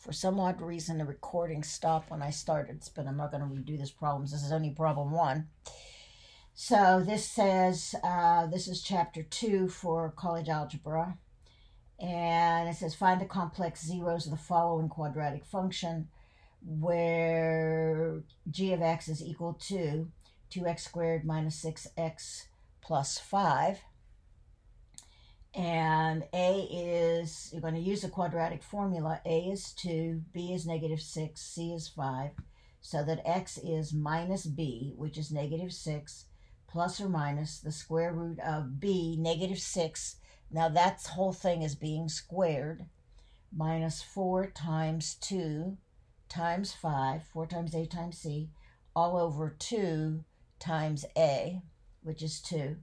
For some odd reason, the recording stopped when I started, but I'm not going to redo this problem. This is only problem 1. So this says, this is chapter 2 for college algebra. And it says, find the complex zeros of the following quadratic function where g of x is equal to 2x squared minus 6x plus 5. And a is, you're going to use the quadratic formula. A is 2, b is negative 6, c is 5. So that x is minus b, which is negative 6, plus or minus the square root of b, negative 6. Now that whole thing is being squared, minus 4 times 2 times 5, 4 times a times c, all over 2 times a, which is 2.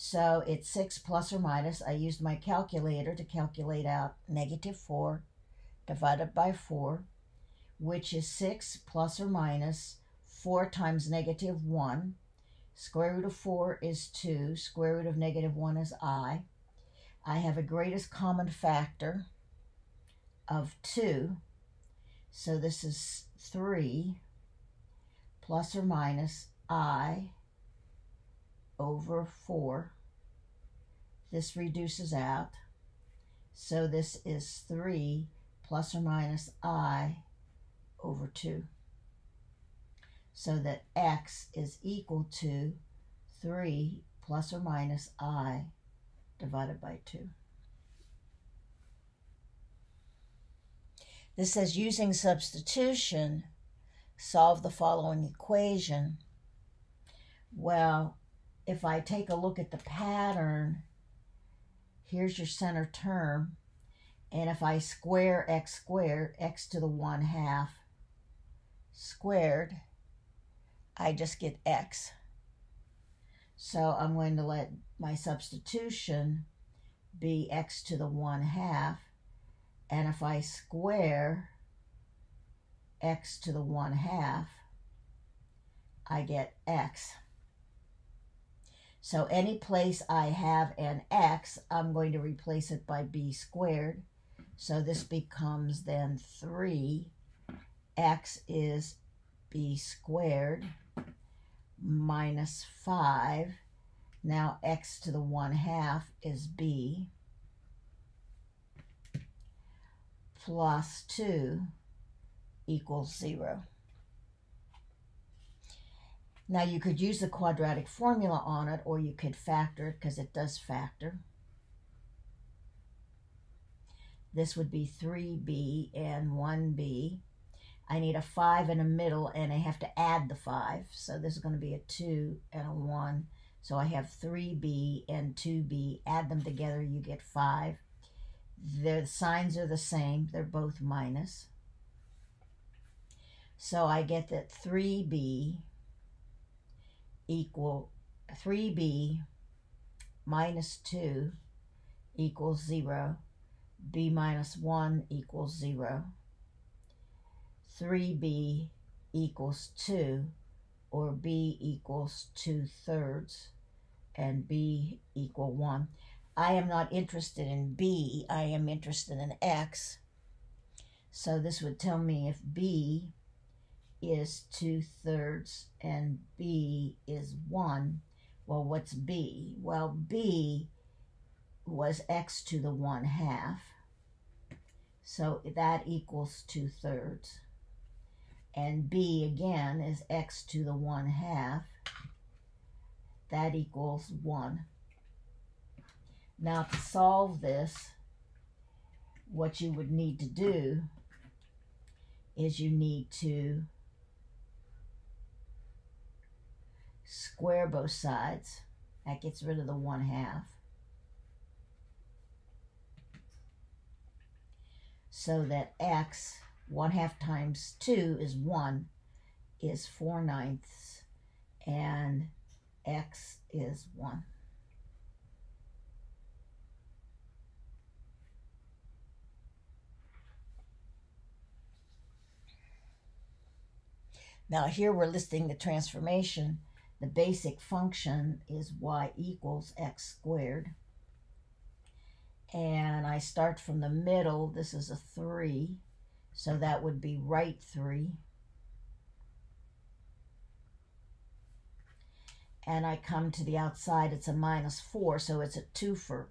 So it's 6 plus or minus. I used my calculator to calculate out negative 4 divided by 4, which is 6 plus or minus 4 times negative 1. Square root of 4 is 2. Square root of negative 1 is I. I have a greatest common factor of 2. So this is 3 plus or minus I over 4. This reduces out. So this is 3 plus or minus I over 2. So that x is equal to 3 plus or minus I divided by 2. This says, using substitution, solve the following equation. Well, if I take a look at the pattern, here's your center term, and if I square x squared, x to the 1/2 squared, I just get x. So I'm going to let my substitution be x to the 1/2, and if I square x to the 1/2, I get x. So any place I have an x, I'm going to replace it by b squared. So this becomes then 3. X is b squared minus 5. Now x to the 1/2 is b plus 2 equals 0. Now you could use the quadratic formula on it, or you could factor it, because it does factor. This would be 3b and 1b. I need a 5 in the middle, and I have to add the 5. So this is going to be a 2 and a 1. So I have 3b and 2b. Add them together, you get 5. The signs are the same. They're both minus. So I get that 3b minus 2 equals 0. b minus 1 equals 0. 3b equals 2, or b equals 2/3, and b equal 1. I am not interested in b, I am interested in x. So this would tell me if b is 2/3 and b is 1. Well, what's b? Well, b was x to the 1/2. So that equals 2/3. And b again is x to the 1/2. That equals 1. Now to solve this, what you would need to do is you need to square both sides. That gets rid of the 1/2. So that x, 1/2 times 2 is 1, is 4/9, and x is 1. Now here we're listing the transformation. The basic function is y equals x squared. And I start from the middle. This is a 3. So that would be right 3. And I come to the outside, it's a minus 4, so it's a twofer.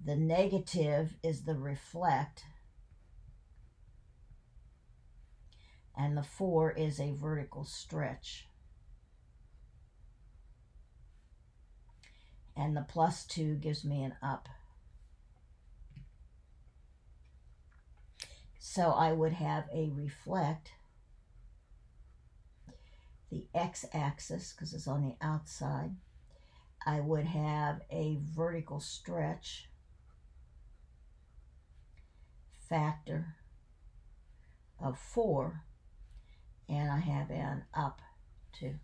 The negative is the reflect, and the 4 is a vertical stretch. And the plus 2 gives me an up. So I would have a reflect, the x-axis, because it's on the outside. I would have a vertical stretch factor of 4, and I have an up 2.